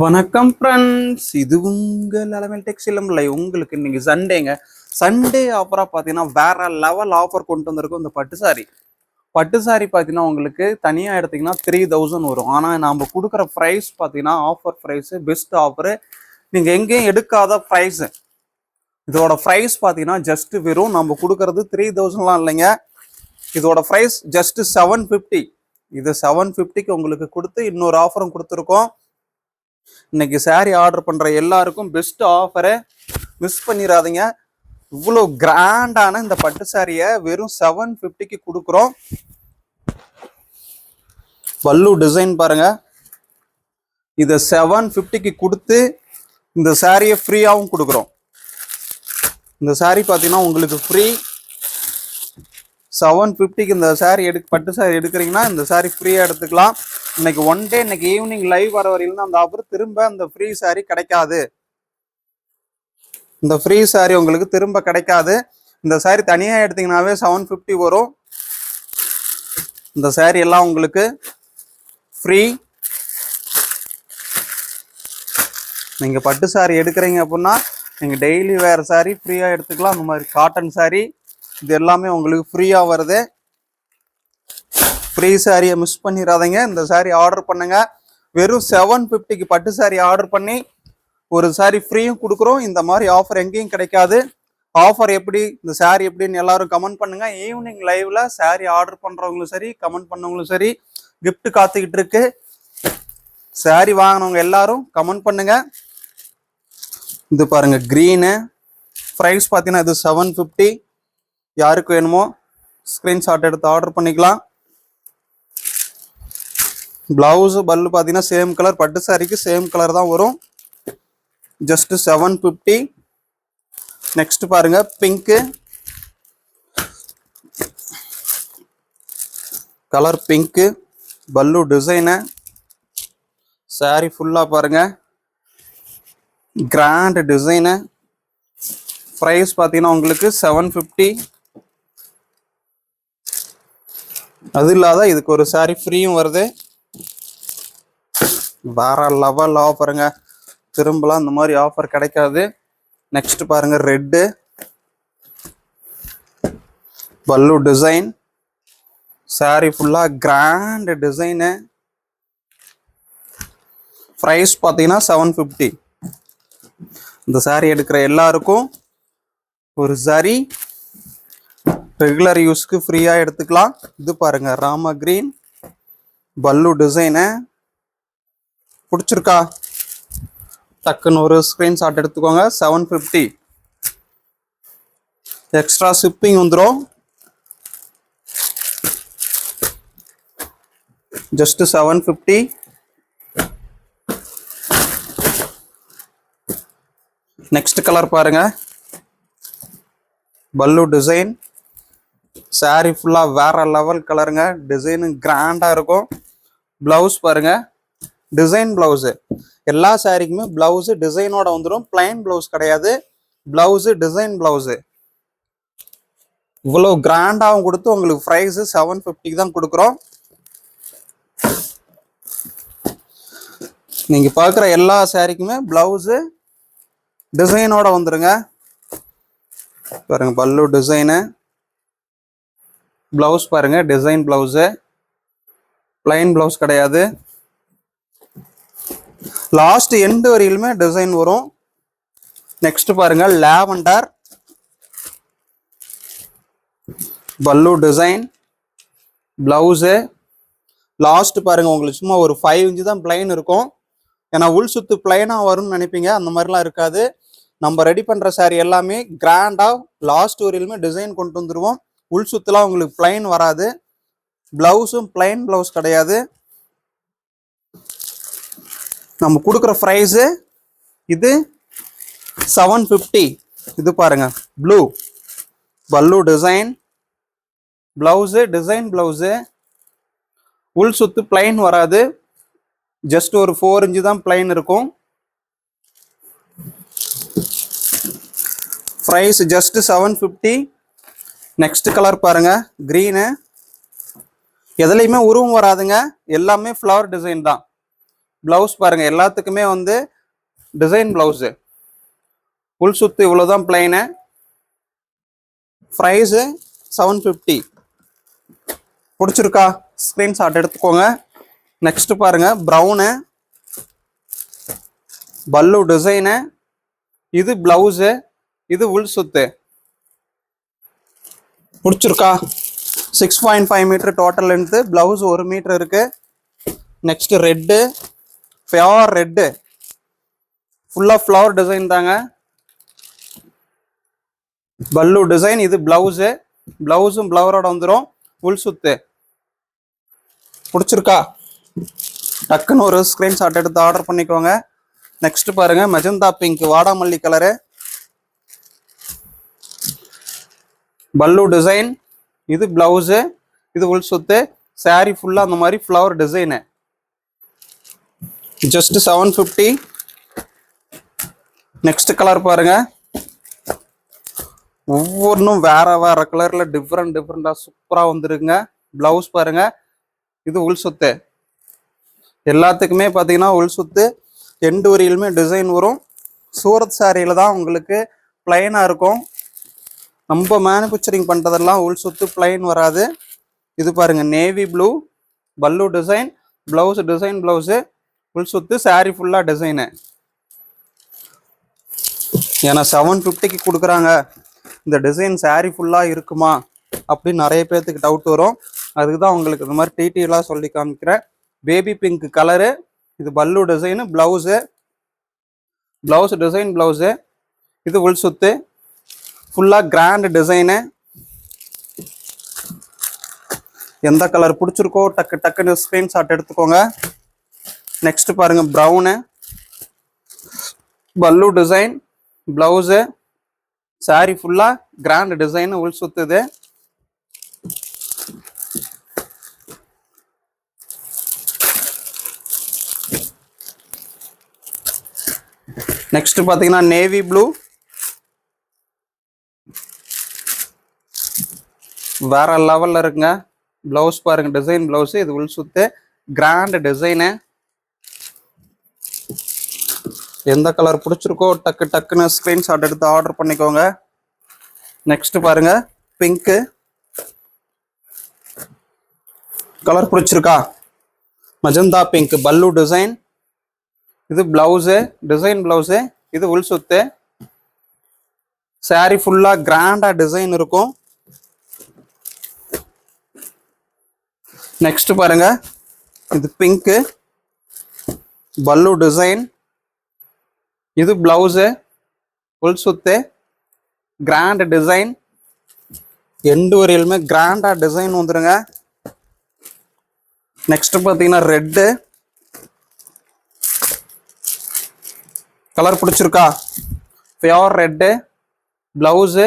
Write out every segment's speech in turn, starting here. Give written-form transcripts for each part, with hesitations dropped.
வணக்கம் ஃப்ரெண்ட்ஸ், இது உங்கள் அலமல் டெக்ஸ்டைலும் இல்லை. உங்களுக்கு இன்னைக்கு சண்டேங்க. சண்டே ஆஃபராக பார்த்தீங்கன்னா வேற லெவல் ஆஃபர் கொண்டு வந்திருக்கும். இந்த பட்டு சாரி பார்த்தீங்கன்னா உங்களுக்கு தனியாக எடுத்தீங்கன்னா 3000 வரும். ஆனால் நாம் கொடுக்குற ப்ரைஸ் பார்த்தீங்கன்னா ஆஃபர் ப்ரைஸு, பெஸ்ட் ஆஃபரு, நீங்கள் எங்கேயும் எடுக்காத ப்ரைஸு. இதோட ப்ரைஸ் பார்த்தீங்கன்னா ஜஸ்ட் வெறும் நம்ம கொடுக்கறது 3000லாம் இல்லைங்க. இதோட ப்ரைஸ் ஜஸ்ட் 750. இது 750க்கு உங்களுக்கு கொடுத்து இன்னொரு ஆஃபரும் கொடுத்துருக்கோம். இன்னைக்கு சாரி ஆர்டர் பண்ற எல்லாருக்கும் பெஸ்ட் ஆஃபரை மிஸ் பண்ணிடாதீங்க. இவ்வளோ கிராண்டான இந்த பட்டு சாரியை வெறும் 750க்கு கொடுக்குறோம். பல்லு டிசைன் பாருங்க. இதை 750க்கு கொடுத்து இந்த சாரியை ஃப்ரீயாகவும் கொடுக்குறோம். இந்த சாரி பார்த்தீங்கன்னா உங்களுக்கு ஃப்ரீ. 750க்கு இந்த சாரி பட்டு சாரி எடுக்கிறீங்கன்னா இந்த சாரி ஃப்ரீயாக எடுத்துக்கலாம். இன்னைக்கு ஒன் டே, இன்னைக்கு ஈவினிங் லைவ் வர வரையிலும் அந்த ஆஃபர் திரும்ப அந்த ஃப்ரீ சாரி கிடைக்காது. இந்த ஃப்ரீ சாரி உங்களுக்கு திரும்ப கிடைக்காது. இந்த சாரி தனியாக எடுத்தீங்கன்னாவே 750 வரும். இந்த சாரி எல்லாம் உங்களுக்கு ஃப்ரீ. நீங்கள் பட்டு சாரி எடுக்கிறீங்க அப்படின்னா நீங்கள் டெய்லி வேறு சாரி ஃப்ரீயாக எடுத்துக்கலாம். அந்த மாதிரி காட்டன் சாரி இது எல்லாமே உங்களுக்கு ஃப்ரீயாக வருது. ஃப்ரீ சாரியை மிஸ் பண்ணிடாதீங்க. இந்த சாரி ஆர்டர் பண்ணுங்க. வெறும் 750க்கு பட்டு சாரி ஆர்டர் பண்ணி ஒரு சாரி ஃப்ரீயும் கொடுக்குறோம். இந்த மாதிரி ஆஃபர் எங்கேயும் கிடைக்காது. ஆஃபர் எப்படி, இந்த சாரி எப்படின்னு எல்லாரும் கமெண்ட் பண்ணுங்க. ஈவினிங் லைவ்ல சாரி ஆர்டர் பண்றவங்களும் சரி, கமெண்ட் பண்ணவங்களும் சரி, கிஃப்ட் காத்துக்கிட்டு இருக்கு. சாரி வாங்கினவங்க எல்லாரும் கமெண்ட் பண்ணுங்க. இது பாருங்க கிரீனு. ப்ரைஸ் பார்த்தீங்கன்னா இது 750. யாருக்கு வேணுமோ ஸ்க்ரீன்ஷாட் எடுத்து ஆர்டர் பண்ணிக்கலாம். பிளவுஸ் பல்லு பார்த்தீங்கன்னா சேம் கலர், பட்டு சாரிக்கு சேம் கலர் தான் வரும். ஜஸ்ட் 750. நெக்ஸ்ட் பாருங்க பிங்க்கு கலர், பிங்க்கு பல்லு டிசைனு. சாரி ஃபுல்லா பாருங்க கிராண்ட் டிசைனு. ப்ரைஸ் பார்த்தீங்கன்னா உங்களுக்கு 750. அது இல்லாத இதுக்கு ஒரு சாரி ஃப்ரீயும் வருது. வேற லெவல் ஆஃபருங்க. திரும்பலாம் இந்த மாதிரி ஆஃபர் கிடைக்காது. நெக்ஸ்ட் பாருங்க ரெட்டு பல்லு டிசைன். சாரி ஃபுல்லா கிராண்ட் டிசைனு. ப்ரைஸ் பார்த்தீங்கன்னா 750. இந்த சாரி எடுக்கிற எல்லாருக்கும் ஒரு சாரி ரெகுலர் யூஸ்க்கு ஃப்ரீயாக எடுத்துக்கலாம். இது பாருங்க ராம கிரீன் பல்லு டிசைனு. பிடிச்சிருக்கா? டக்குன்னு ஒரு ஸ்க்ரீன்ஷாட் எடுத்துக்கோங்க. 750. எக்ஸ்ட்ரா ஷிப்பிங் வந்துடும். ஜஸ்ட் 750. நெக்ஸ்ட் கலர் பாருங்க பல்லு டிசைன். சாரி ஃபுல்லா வேற லெவல் கலருங்க. டிசைனு கிராண்டா இருக்கும். பிளவுஸ் பாருங்க டிசைன் பிளவுஸ். எல்லா சாரிக்குமே பிளவுஸ் டிசைனோட வந்துடும். பிளைன் பிளவுஸ் கிடையாது. Blouse design blouse. இவ்வளவு கிராண்டாவும் கொடுத்து உங்களுக்கு ப்ரைஸ் 750 தான் கொடுக்குறோம். நீங்க பார்க்குற எல்லா சாரிக்குமே பிளவுஸ் டிசைனோட வந்துருங்க. பாருங்க பல்லு டிசைனு. பிளவுஸ் பாருங்க டிசைன் பிளவுஸ், பிளைன் பிளவுஸ் கிடையாது. லாஸ்ட் எண்டு வரையிலுமே டிசைன் வரும். நெக்ஸ்ட் பாருங்க லாவெண்டர் பல்லு டிசைன். பிளவுஸு லாஸ்ட் பாருங்க உங்களுக்கு சும்மா ஒரு 5 இன்ச்சு தான் பிளைன் இருக்கும். ஏன்னா உள் சுத்து பிளைனா வரும்னு நினைப்பீங்க, அந்த மாதிரிலாம் இருக்காது. நம்ம ரெடி பண்ற சாரி எல்லாமே கிராண்டா லாஸ்ட் வரையிலுமே டிசைன் கொண்டு வந்துருவோம். உள் சுத்துலாம் உங்களுக்கு பிளைன் வராது. பிளவுஸும் பிளைன் பிளவுஸ் கிடையாது. நம்ம கொடுக்குற ப்ரைஸு இது 750. இது பாருங்க ப்ளூ பல்லு டிசைன். Blouse design blouse. உள் சுத்து பிளைன் வராது. ஜஸ்ட் ஒரு 4 இன்ச்சு தான் பிளைன் இருக்கும். Price just 750. நெக்ஸ்ட் கலர் பாருங்க கிரீனு. எதுலையுமே உருவம் வராதுங்க, எல்லாமே ஃப்ளவர் டிசைன் தான். பிளவுஸ் பாருங்க எல்லாத்துக்குமே வந்து டிசைன் பிளவுஸ். உள் சுத்து இவ்வளவுதான் பிளைனு. பிரைஸ் 750. பிடிச்சிருக்கா? ஸ்கிரீன்ஷாட் எடுத்துக்கோங்க. நெக்ஸ்ட் பாருங்க ப்ரௌனு, பல்லு டிசைனு, இது பிளவுஸு, இது உள் சுத்து. பிடிச்சிருக்கா? 6.5 metre total length. Blouse 1 metre இருக்கு. நெக்ஸ்ட் ரெட்டு, பியோர் ரெட்டு, ஃபுல்லா ஃப்ளவர் டிசைன் தாங்க. பல்லு டிசைன், இது பிளவுஸு, பிளவுஸும் ஃப்ளவரோட வந்துடும். உள் சுத்து. பிடிச்சிருக்கா? டக்குன்னு ஒரு ஸ்கிரீன்ஷாட் எடுத்து ஆர்டர் பண்ணிக்கோங்க. நெக்ஸ்ட் பாருங்க மெஜந்தா பிங்க், வாடாமல்லி கலரு, பல்லு டிசைன், இது பிளவுஸு, இது உள் சுத்து. சாரி ஃபுல்லா அந்த மாதிரி flower design. Just 750. Next colour பாருங்க, ஒவ்வொன்றும் வேற வேற கலர்ல டிஃப்ரெண்டா சூப்பரா வந்துருங்க. பிளவுஸ் பாருங்க, இது உள் சுத்து. எல்லாத்துக்குமே பார்த்தீங்கன்னா உள் சுத்து எண்டு வரியிலுமே டிசைன் வரும். சூரத் சாரியில தான் உங்களுக்கு பிளைனா இருக்கும். நம்ம மேனுஃபேக்சரிங் பண்றதெல்லாம் உள் சுத்து பிளைன் வராது. இது பாருங்க நேவி ப்ளூ, பல்லு டிசைன், பிளவுஸ் டிசைன் பிளவுஸு, உள் சுத்து, சாரி ஃபுல்லா டிசைனு. ஏன்னா 750க்கு கொடுக்குறாங்க, இந்த டிசைன் சாரி ஃபுல்லா இருக்குமா அப்படின்னு நிறைய பேர்த்துக்கு டவுட் வரும். அதுக்கு தான் உங்களுக்கு இந்த மாதிரி டீட்டெயிலாக சொல்லி காமிக்கிறேன். பேபி பிங்க் கலரு, இது பல்லு design, blouse, blouse design blouse, இது உள் சுத்து, ஃபுல்லா கிராண்ட் டிசைனு. எந்த கலர் பிடிச்சிருக்கோ டக்குன்னு ஸ்கிரீன்ஷாட் எடுத்துக்கோங்க. நெக்ஸ்ட் பாருங்க ப்ரௌனு, பல்லு டிசைன், பிளவுஸு, சாரி ஃபுல்லா கிராண்ட் டிசைன், உள் சுத்துது. நெக்ஸ்ட் பாத்தீங்கன்னா நேவி ப்ளூ, வேற லெவல்ல இருக்குங்க. பிளவுஸ் பாருங்க டிசைன் பிளவுஸ், இது உள் சுத்து, கிராண்ட் டிசைனு. எந்த கலர் பிடிச்சிருக்கோ டக்குன்னு ஸ்கிரீன்ஷாட் எடுத்து ஆர்டர் பண்ணிக்கோங்க. நெக்ஸ்ட் பாருங்க பிங்க்கு கலர் பிடிச்சிருக்கா? மஜந்தா பிங்க், பல்லு டிசைன், இது பிளவுஸு, டிசைன் பிளவுஸு, இது உள் சுத்து. சாரி ஃபுல்லா கிராண்டா டிசைன் இருக்கும். நெக்ஸ்ட் பாருங்க இது பிங்க்கு, பல்லு டிசைன், இது பிளவுஸு, உள் சுத்து, கிராண்ட் டிசைன். எண்டு வரையிலுமே கிராண்டா டிசைன் வந்துருங்க. நெக்ஸ்ட் பாத்தீங்கன்னா ரெட்டு கலர் பிடிச்சிருக்கா? பியோர் ரெட்டு, பிளவுஸு,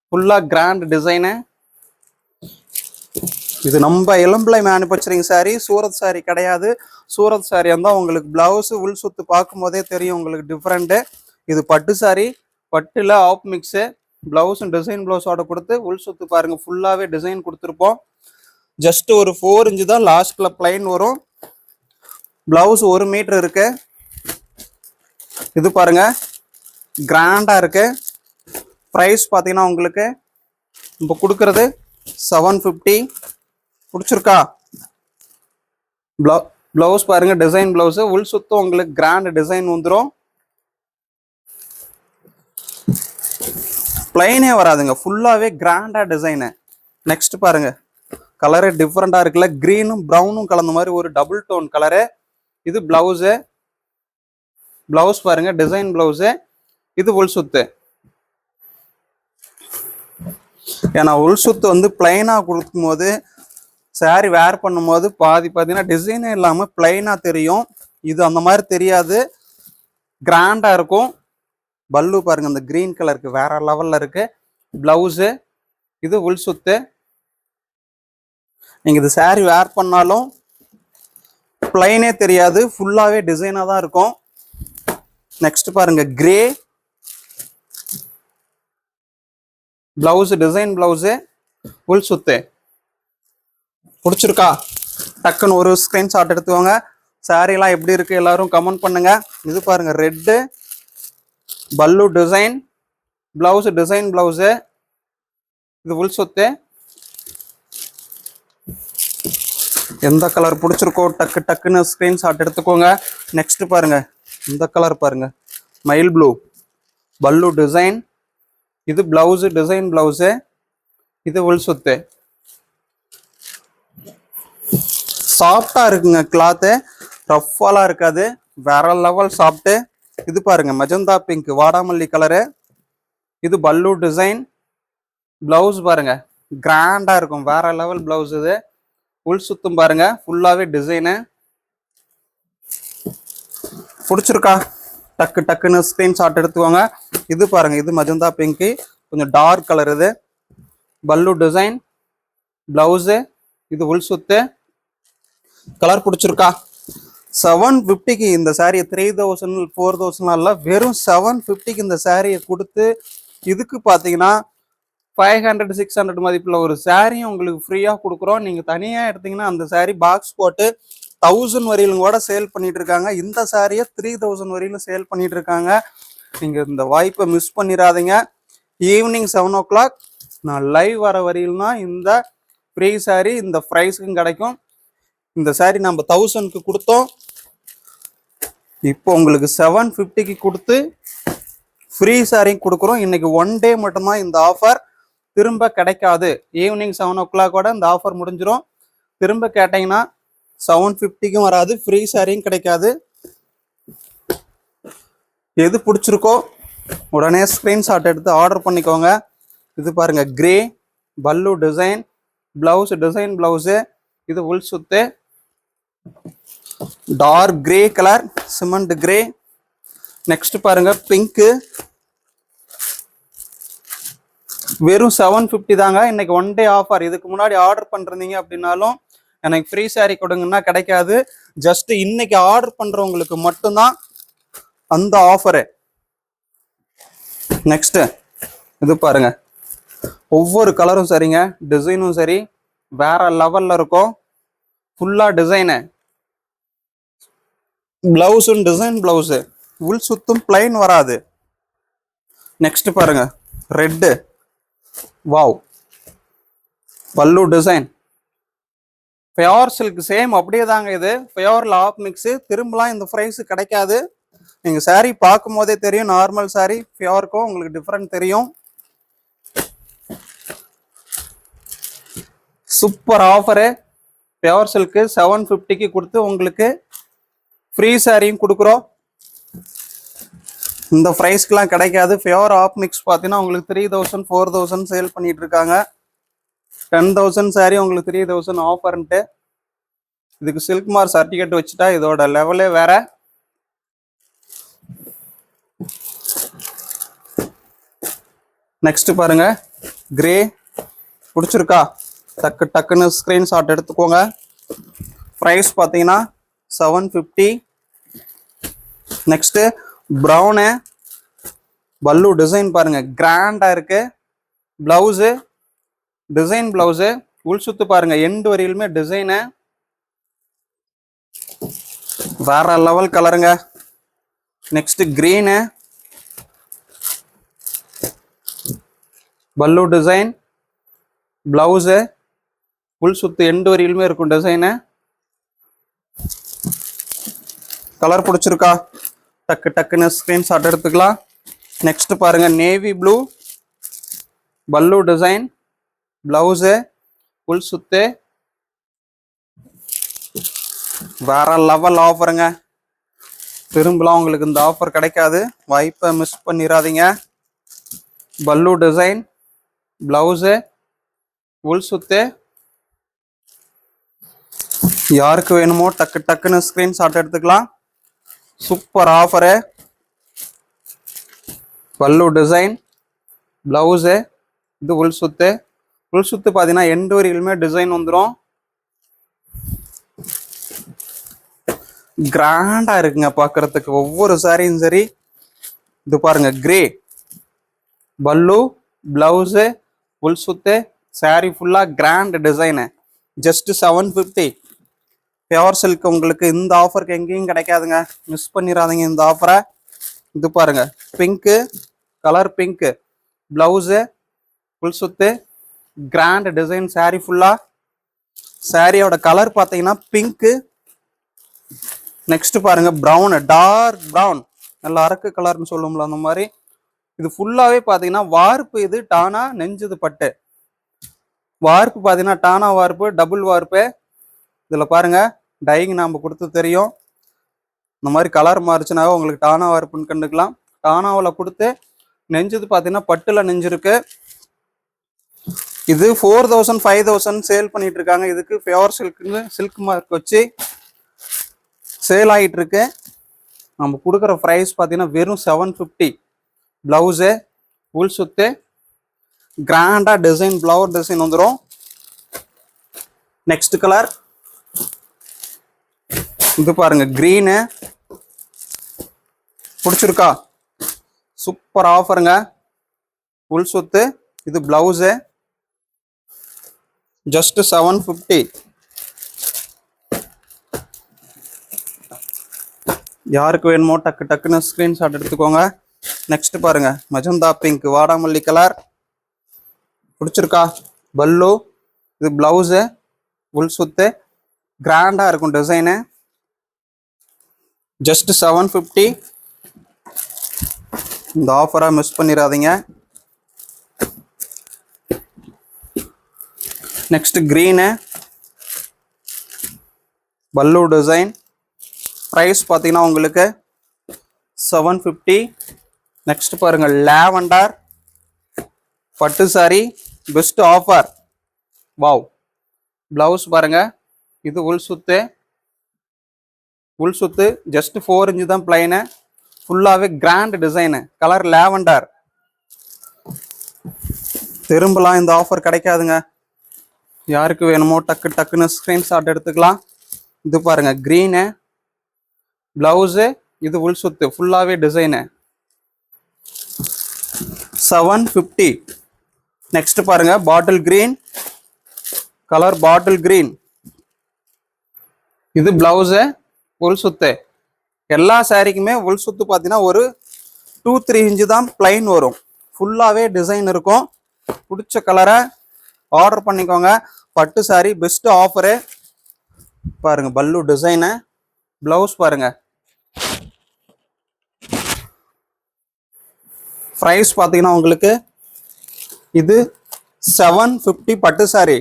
ஃபுல்லா கிராண்ட் டிசைனு. இது நம்ம இளம்பிள்ளை மேனுஃபேக்சரிங் சாரி, சூரத் சாரி கிடையாது. சூரத் சாரி இருந்தால் உங்களுக்கு பிளவுஸ் உள் சுத்து பார்க்கும் போதே தெரியும் உங்களுக்கு டிஃப்ரெண்ட்டு. இது பட்டு சாரி, பட்டுல ஆப் மிக்ஸு, பிளவுஸும் டிசைன் பிளவுஸோட கொடுத்து உள் சுத்து பாருங்க ஃபுல்லாவே டிசைன் கொடுத்துருப்போம். ஜஸ்ட் ஒரு 4 இன்ச்சு தான் லாஸ்ட்ல பிளைன் வரும். பிளவுஸ் 1 மீட்டர் இருக்கு. இது பாருங்க கிராண்டா இருக்கு. பிரைஸ் பார்த்தீங்கன்னா உங்களுக்கு இப்போ கொடுக்கறது 750. பிடிச்சிருக்கா? பிளவுஸ் பாருங்க டிசைன் பிளவுஸ், உள் சுத்தம் உங்களுக்கு கிராண்ட் டிசைன் வந்துடும். பிளைனே வராதுங்க, ஃபுல்லாவே கிராண்டா டிசைனு. நெக்ஸ்ட் பாருங்க கலரே டிஃப்ரெண்டா இருக்குல்ல, கிரீனும் ப்ரௌனும் கலந்த மாதிரி ஒரு டபுள் டோன் கலரு. இது பிளவுஸு, பிளவுஸ் பாருங்க டிசைன் பிளவுஸு, இது உள் சுத்து. ஏன்னா உள் சுத்து வந்து பிளைனா கொடுக்கும் போது சாரி வேர் பண்ணும்போது பார்த்தீங்கன்னா டிசைனே இல்லாமல் பிளைனா தெரியும். இது அந்த மாதிரி தெரியாது, கிராண்டா இருக்கும். பல்லு பாருங்க இந்த கிரீன் கலருக்கு வேற லெவல்ல இருக்கு. பிளவுஸு, இது உள் சுத்து. நீங்க இது சாரி வேர் பண்ணாலும் பிளைனே தெரியாது, ஃபுல்லாவே டிசைனா தான் இருக்கும். நெக்ஸ்ட் பாருங்க கிரே, பிளவுஸ் டிசைன் பிளவுஸ், உள் சுத்து. பிடிச்சிருக்கா? டக்குன்னு ஒரு ஸ்கிரீன்ஷாட் எடுத்துவாங்க. சாரி எல்லாம் எப்படி இருக்கு எல்லாரும் கமெண்ட் பண்ணுங்க. இது பாருங்க ரெட்டு பல்லு டிசைன், பிளவுஸ் டிசைன் பிளவுஸ், இது உள் சொத்து. எந்த கலர் பிடிச்சிருக்கோ டக்கு டக்குன்னு ஸ்கிரீன்ஷாட் எடுத்துக்கோங்க. நெக்ஸ்ட் பாருங்க இந்த கலர் பாருங்க, மயில் ப்ளூ பல்லு டிசைன், இது பிளவுஸ் டிசைன் பிளவுஸ், இது உள் சொத்து. சாஃப்டா இருக்குங்க கிளாத்து, ரஃப்பாலாம் இருக்காது, வேற லெவல் சாஃப்ட். இது பாருங்க மஜந்தா பிங்க் வாடாமல்லி கலரு, இது பல்லு டிசைன், பிளவுஸ் பாருங்க கிராண்டா இருக்கும், வேற லெவல் பிளவுஸ். இது உள் சுத்தும் பாருங்க ஃபுல்லாவே டிசைனு. பிடிச்சிருக்கா டக்கு டக்குன்னு ஸ்கிரீன்ஷாட் எடுத்துக்கோங்க. இது பாருங்க இது மஜந்தா பிங்க், கொஞ்சம் டார்க் கலர். இது பல்லு டிசைன், பிளவுஸ், இது உள் சுத்து. கலர் பிடிச்சிருக்கா? 750க்கு இந்த சாரியை 3000 4000 வெறும் 750க்கு இந்த சாரியை கொடுத்து இதுக்கு பார்த்தீங்கன்னா 500 600 மதிப்புல ஒரு சாரியும் உங்களுக்கு ஃப்ரீயா கொடுக்குறோம். நீங்க தனியா எடுத்தீங்கன்னா அந்த சாரி பாக்ஸ் போட்டு 1000 வரையிலும் கூட சேல் பண்ணிட்டு இருக்காங்க. இந்த சாரியை 3000 வரையிலும் சேல் பண்ணிட்டு இருக்காங்க. நீங்க இந்த வாய்ப்பை மிஸ் பண்ணிடாதீங்க. ஈவினிங் 7 o'clock நான் லைவ் வர வரையிலும் தான் இந்த ஃப்ரீ சாரி இந்த ப்ரைஸுக்கும் கிடைக்கும். இந்த சாரி நம்ம 1000க்கு கொடுத்தோம், இப்போ உங்களுக்கு 750க்கு கொடுத்து ஃப்ரீ சாரியும் கொடுக்குறோம். இன்னைக்கு 1 டே மட்டும்தான் இந்த ஆஃபர், திரும்ப கிடைக்காது. ஈவினிங் 7 o'clock இந்த ஆஃபர் முடிஞ்சிடும். திரும்ப கேட்டீங்கன்னா 750க்கும் வராது, ஃப்ரீ சாரியும் கிடைக்காது. எது பிடிச்சிருக்கோ உடனே ஸ்கிரீன்ஷாட் எடுத்து ஆர்டர் பண்ணிக்கோங்க. இது பாருங்க கிரே பல்லு டிசைன், பிளவுஸ் டிசைன் பிளவுஸ், இது உள் சுத்து dark grey colour, cement grey. Next பாருங்க பிங்க், வெறும் 750 தாங்க. இன்னைக்கு 1 டே ஆஃபர். இதுக்கு முன்னாடி ஆர்டர் பண்றீங்க அப்படின்னாலும் எனக்கு ஃப்ரீ சாரி கொடுங்கன்னா கிடைக்காது. ஜஸ்ட் இன்னைக்கு ஆர்டர் பண்றவங்களுக்கு மட்டும்தான் அந்த ஆஃபரு. நெக்ஸ்ட் இது பாருங்க, ஒவ்வொரு கலரும் சரிங்க, டிசைனும் சரி வேற லெவல்ல இருக்கும். ஃபுல்லா டிசைனு, பிளவுஸும் டிசைன் பிளவுஸ், உள் சுத்தும் பிளைன் வராது. நெக்ஸ்ட் பாருங்க ரெட்டு, வாவ் பல்லு டிசைன், பியோர் சில்க் சேம் அப்படியே தாங்க. இது பியோர்ல ஆஃப் மிக்ஸ், திரும்பலாம் இந்த பிரைஸ் கிடைக்காது. நீங்க சாரி பார்க்கும் போதே தெரியும், நார்மல் சாரி பியோருக்கும் உங்களுக்கு டிஃபரெண்ட் தெரியும். சூப்பர் ஆஃபரு, பியோர் சில்க் 750க்கு கொடுத்து உங்களுக்கு ஃப்ரீ சாரியும் கொடுக்குறோம். இந்த ப்ரைஸ்க்கெலாம் கிடைக்காது. பியோர் ஆஃப் மிக்ஸ் பார்த்தீங்கன்னா உங்களுக்கு 3000 4000 சேல் பண்ணிட்டு இருக்காங்க. 10,000 சாரி உங்களுக்கு 3000 ஆஃபர்ன்ட்டு. இதுக்கு சில்க் மார்க் சர்டிஃபிகேட் வச்சுட்டா இதோட லெவலே வேற. நெக்ஸ்ட் பாருங்க கிரே, பிடிச்சிருக்கா? டக்கு டக்குன்னு ஸ்கிரீன்ஷாட் எடுத்துக்கோங்க. ப்ரைஸ் பார்த்தீங்கன்னா 750. நெக்ஸ்ட் ப்ரௌனு பல்லு டிசைன் பாருங்க கிராண்டா இருக்கு, பிளவுஸு டிசைன் பிளவுஸு, உள் சுத்து பாருங்க எண்டு வரையிலுமே டிசைனு, வேற லெவல் கலருங்க. நெக்ஸ்ட் கிரீனு பல்லு டிசைன், பிளவுஸு உள் சுத்து எண்டு வரையிலுமே இருக்கும் டிசைனு. கலர் பிடிச்சிருக்கா? டக்கு டக்குன்னு ஸ்கிரீன்ஷாட் எடுத்துக்கலாம். நெக்ஸ்ட் பாருங்க நேவி ப்ளூ பல்லு டிசைன், பிளவுஸு உள் சுத்து, வேற லெவல் ஆஃபருங்க. திரும்பலாம் உங்களுக்கு இந்த ஆஃபர் கிடைக்காது, வாய்ப்பை மிஸ் பண்ணிடாதீங்க. பல்லு டிசைன், பிளவுஸு உள் சுத்து, யாருக்கு வேணுமோ டக்கு டக்குன்னு ஸ்கிரீன்ஷாட் எடுத்துக்கலாம். சூப்பர் ஆஃபரு, பல்லு டிசைன், பிளவுஸு, இது உள் சுத்து. உள் சுத்து பார்த்தீங்கன்னா எண்டு வரையிலுமே டிசைன் வந்துடும், கிராண்டா இருக்குங்க பார்க்கறதுக்கு ஒவ்வொரு சாரியும் சரி. இது பாருங்க கிரே பல்லு, பிளவுஸு, உள் சுத்து, சாரி ஃபுல்லா grand design, just 750. Pure silk உங்களுக்கு இந்த ஆஃபருக்கு எங்கேயும் கிடைக்காதுங்க, மிஸ் பண்ணிடாதீங்க இந்த ஆஃபரை. இது பாருங்க pink colour, pink blouse full சுத்து கிராண்ட் டிசைன் சாரீ ஃபுல்லா. சாரியோட கலர் பார்த்தீங்கன்னா பிங்க்கு. நெக்ஸ்ட் பாருங்க ப்ரௌன், டார்க் ப்ரௌன், நல்லா அரக்கு கலர்னு சொல்லுவோம்ல அந்த மாதிரி. இது ஃபுல்லாவே பாத்தீங்கன்னா வார்ப்பு, இது டானா நெஞ்சது பட்டு வார்ப்பு பாத்தீங்கன்னா டானா வார்ப்பு, டபுள் வார்ப்பு. இதுல பாருங்க டைங் நாம கொடுத்து தெரியும். இந்த மாதிரி கலர் மாறிச்சுனாவே உங்களுக்கு டானா வார்ப்புன்னு கண்டுக்கலாம். டானாவில் கொடுத்து நெஞ்சது பாத்தீங்கன்னா பட்டுல நெஞ்சிருக்கு. இது 4000 5000 சேல் பண்ணிட்டு இருக்காங்க. இதுக்கு பியூர் சில்க்னு சில்க் மார்க் வச்சு சேல் ஆகிட்டு இருக்கு. நம்ம கொடுக்குற ப்ரைஸ் பார்த்தீங்கன்னா வெறும் 750. பிளவுஸு உள் சுத்து கிராண்டா டிசைன், ஃப்ளவர் டிசைன் வந்துடும். நெக்ஸ்ட் கலர் இது பாருங்க கிரீனு, பிடிச்சிருக்கா? சூப்பர் ஆஃபருங்க. உள் சுத்து இது பிளவுஸு ஜஸ்ட் 750. யாருக்கு வேணுமோ டக்கு டக்குன்னு ஸ்கிரீன்ஷாட் எடுத்துக்கோங்க. நெக்ஸ்ட் பாருங்க மஜந்தா பிங்க், வாடாமல்லி கலர், பிடிச்சிருக்கா? பல்லு இது பிளவுஸு உள் சுத்து கிராண்டா இருக்கும் டிசைனு. ஜஸ்ட் 750. இந்த ஆஃபரை மிஸ் பண்ணிடாதீங்க. நெக்ஸ்ட் கிரீனு பல்லு டிசைன், ப்ரைஸ் பார்த்தீங்கன்னா உங்களுக்கு 750. நெக்ஸ்ட் பாருங்க லாவெண்டர் பட்டு sorry, best offer. Wow. Blouse பாருங்க இது உள் சுத்து, உள் சுத்து ஜஸ்ட் 4 இன்ச் தான் பிளைனு, ஃபுல்லாவே கிராண்ட் டிசைனு, கலர் லாவெண்டர். திரும்பலாம் இந்த ஆஃபர் கிடைக்காதுங்க. யாருக்கு வேணுமோ டக்கு டக்குன்னு ஸ்கிரீன்ஷாட் எடுத்துக்கலாம். இது பாருங்க கிரீனு பிளவுஸு இது உள் சுத்து ஃபுல்லாவே டிசைனு 750. நெக்ஸ்ட் பாருங்க bottle green colour, bottle green இது பிளவுஸு உள் சுத்து. எல்லா சாரிக்குமே உள் சுத்து பார்த்தீங்கன்னா ஒரு 2-3 இன்ச்சு தான் பிளைன் வரும், ஃபுல்லாவே டிசைன் இருக்கும். பிடிச்ச கலரை ஆர்டர் பண்ணிக்கோங்க. பட்டு சாரி பெஸ்ட் ஆஃபரு. பாருங்க பல்லு டிசைனு, பிளவுஸ் பாருங்க. ப்ரைஸ் பார்த்தீங்கன்னா உங்களுக்கு இது 750 பட்டு சாரி.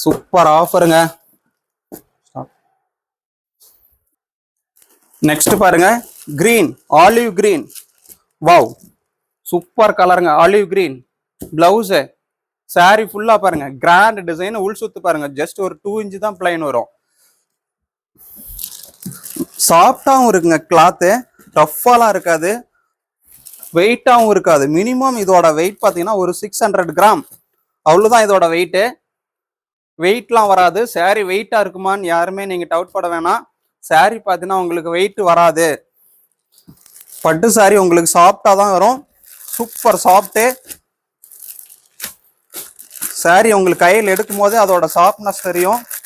சூப்பர் ஆஃபருங்க. நெக்ஸ்ட் பாருங்க green, olive green. Wow super கலருங்க, ஆலிவ் கிரீன். பிளவுஸு சாரி ஃபுல்லா பாருங்க கிராண்ட் டிசைன், உள் சுத்து பாருங்க ஜஸ்ட் ஒரு 2 இன்ச் தான் பிளைன் வரும். சாஃப்டாகவும் இருக்குங்க கிளாத்து, ரஃப்பாலாம் இருக்காது, வெயிட்டாகவும் இருக்காது. மினிமம் இதோட வெயிட் பார்த்தீங்கன்னா ஒரு 600 கிராம், அவ்வளோதான் இதோட வெயிட்டு. வெயிட்லாம் வராது. சாரி வெயிட்டா இருக்குமான்னு யாருமே நீங்க டவுட் பட வேணாம். சாரி பார்த்தீங்கன்னா உங்களுக்கு வெயிட் வராது. பட்டு சாரி உங்களுக்கு சாஃப்டா தான் வரும், சூப்பர் சாஃப்ட்டு. சாரி உங்களுக்கு கையில் எடுக்கும் போது அதோட சாஃப்ட்னஸ் தெரியும்.